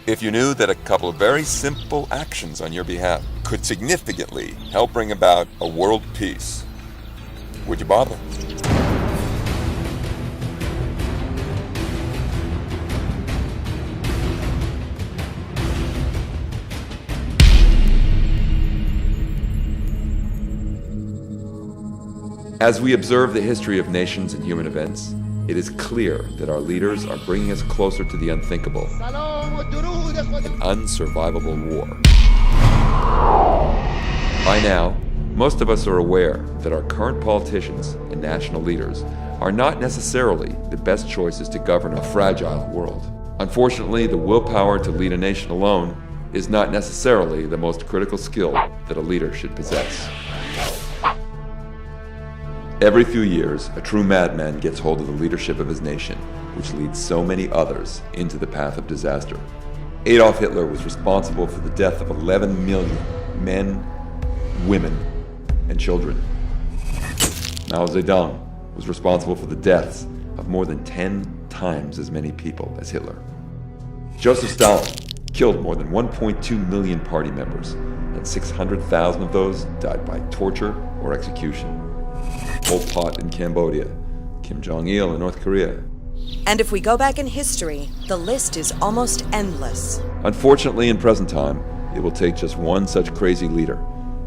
If you knew that a couple of very simple actions on your behalf could significantly help bring about a world peace, would you bother? As we observe the history of nations and human events, it is clear that our leaders are bringing us closer to the unthinkable, an unsurvivable war. By now, most of us are aware that our current politicians and national leaders are not necessarily the best choices to govern a fragile world. Unfortunately, the willpower to lead a nation alone is not necessarily the most critical skill that a leader should possess. Every few years, a true madman gets hold of the leadership of his nation, which leads so many others into the path of disaster. Adolf Hitler was responsible for the death of 11 million men, women, and children. Mao Zedong was responsible for the deaths of more than 10 times as many people as Hitler. Joseph Stalin killed more than 1.2 million party members, and 600,000 of those died by torture or execution. Pol Pot in Cambodia, Kim Jong-il in North Korea. And if we go back in history, the list is almost endless. Unfortunately, in present time, it will take just one such crazy leader,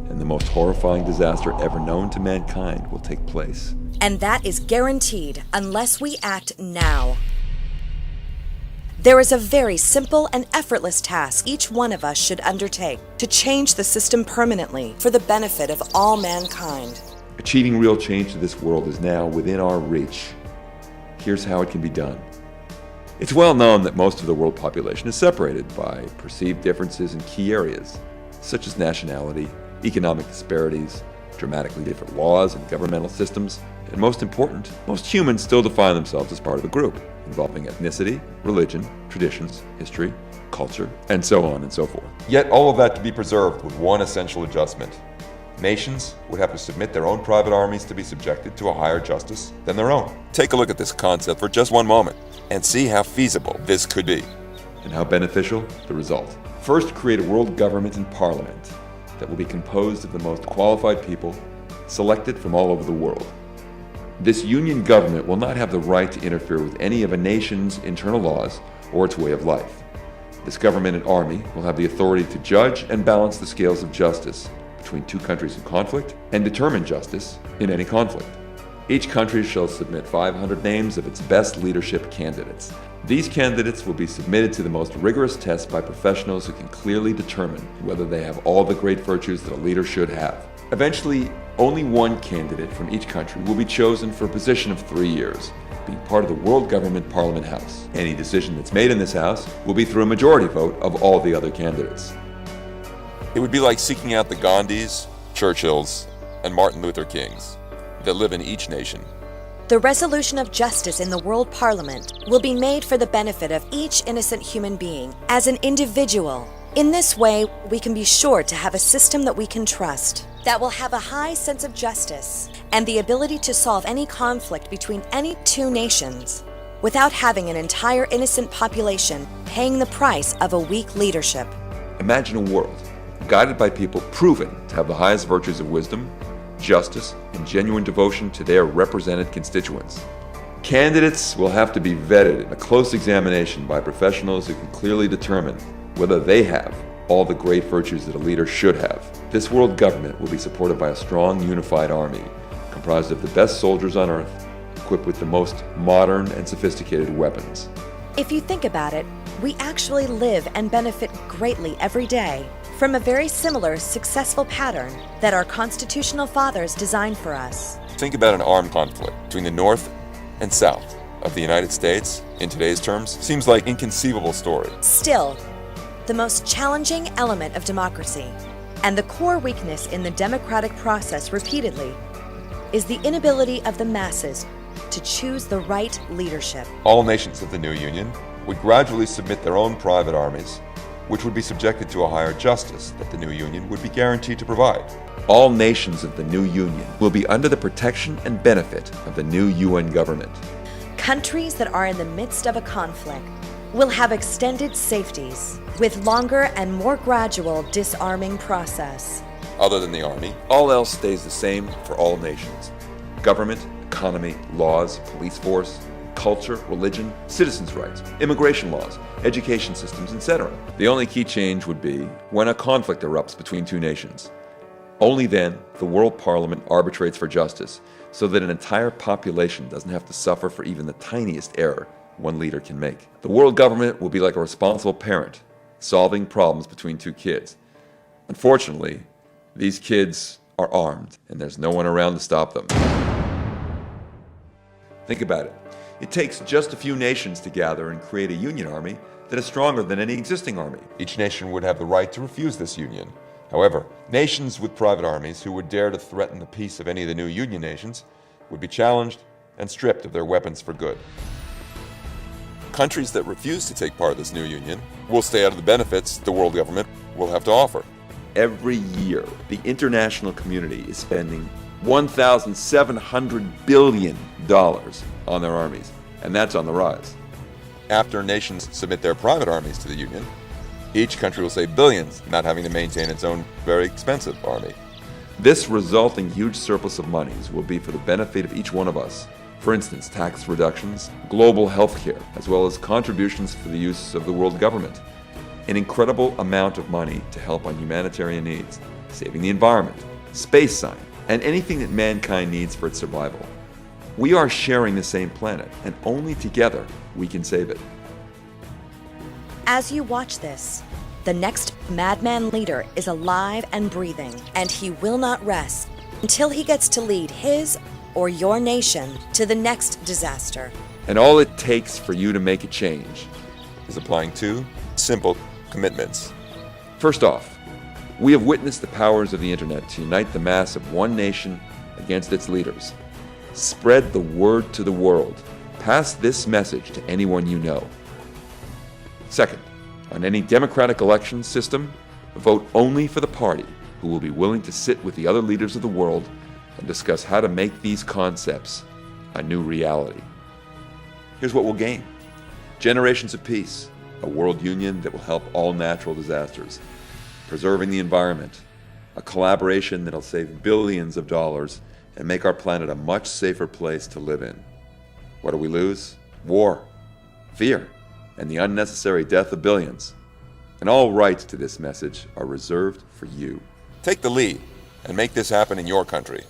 and the most horrifying disaster ever known to mankind will take place. And that is guaranteed unless we act now. There is a very simple and effortless task each one of us should undertake to change the system permanently for the benefit of all mankind. Achieving real change to this world is now within our reach. Here's how it can be done. It's well known that most of the world population is separated by perceived differences in key areas, such as nationality, economic disparities, dramatically different laws and governmental systems, and most important, most humans still define themselves as part of a group, involving ethnicity, religion, traditions, history, culture, and so on and so forth. Yet all of that to be preserved with one essential adjustment. Nations would have to submit their own private armies to be subjected to a higher justice than their own. Take a look at this concept for just one moment and see how feasible this could be. And how beneficial the result. First, create a world government and parliament that will be composed of the most qualified people selected from all over the world. This union government will not have the right to interfere with any of a nation's internal laws or its way of life. This government and army will have the authority to judge and balance the scales of justice between two countries in conflict and determine justice in any conflict. Each country shall submit 500 names of its best leadership candidates. These candidates will be submitted to the most rigorous tests by professionals who can clearly determine whether they have all the great virtues that a leader should have. Eventually, only one candidate from each country will be chosen for a position of 3 years, being part of the World Government Parliament House. Any decision that's made in this house will be through a majority vote of all the other candidates. It would be like seeking out the Gandhis, Churchills, and Martin Luther Kings that live in each nation. The resolution of justice in the World Parliament will be made for the benefit of each innocent human being as an individual. In this way, we can be sure to have a system that we can trust, that will have a high sense of justice and the ability to solve any conflict between any two nations without having an entire innocent population paying the price of a weak leadership. Imagine a world guided by people proven to have the highest virtues of wisdom, justice, and genuine devotion to their represented constituents. Candidates will have to be vetted in a close examination by professionals who can clearly determine whether they have all the great virtues that a leader should have. This world government will be supported by a strong, unified army comprised of the best soldiers on earth, equipped with the most modern and sophisticated weapons. If you think about it, we actually live and benefit greatly every day from a very similar, successful pattern that our constitutional fathers designed for us. Think about an armed conflict between the North and South of the United States in today's terms. Seems like an inconceivable story. Still, the most challenging element of democracy and the core weakness in the democratic process repeatedly is the inability of the masses to choose the right leadership. All nations of the new union would gradually submit their own private armies, which would be subjected to a higher justice that the new union would be guaranteed to provide. All nations of the new union will be under the protection and benefit of the new UN government. Countries that are in the midst of a conflict We'll have extended safeties with longer and more gradual disarming process. Other than the Army, all else stays the same for all nations. Government, economy, laws, police force, culture, religion, citizens' rights, immigration laws, education systems, etc. The only key change would be when a conflict erupts between two nations. Only then the World Parliament arbitrates for justice, so that an entire population doesn't have to suffer for even the tiniest error one leader can make. The world government will be like a responsible parent, solving problems between two kids. Unfortunately, these kids are armed, and there's no one around to stop them. Think about it. It takes just a few nations to gather and create a union army that is stronger than any existing army. Each nation would have the right to refuse this union. However, nations with private armies who would dare to threaten the peace of any of the new union nations would be challenged and stripped of their weapons for good. Countries that refuse to take part of this new union will stay out of the benefits the world government will have to offer. Every year, the international community is spending $1,700 billion on their armies, and that's on the rise. After nations submit their private armies to the Union, each country will save billions, not having to maintain its own very expensive army. This resulting huge surplus of monies will be for the benefit of each one of us. For instance, tax reductions, global health care, as well as contributions for the use of the world government. An incredible amount of money to help on humanitarian needs, saving the environment, space science, and anything that mankind needs for its survival. We are sharing the same planet, and only together we can save it. As you watch this, the next madman leader is alive and breathing, and he will not rest until he gets to lead his or your nation to the next disaster. And all it takes for you to make a change is applying two simple commitments. First off, we have witnessed the powers of the internet to unite the mass of one nation against its leaders. Spread the word to the world. Pass this message to anyone you know. Second, on any democratic election system, vote only for the party who will be willing to sit with the other leaders of the world and discuss how to make these concepts a new reality. Here's what we'll gain: generations of peace, a world union that will help all natural disasters, preserving the environment, a collaboration that'll save billions of dollars and make our planet a much safer place to live in. What do we lose? War, fear, and the unnecessary death of billions. And all rights to this message are reserved for you. Take the lead and make this happen in your country.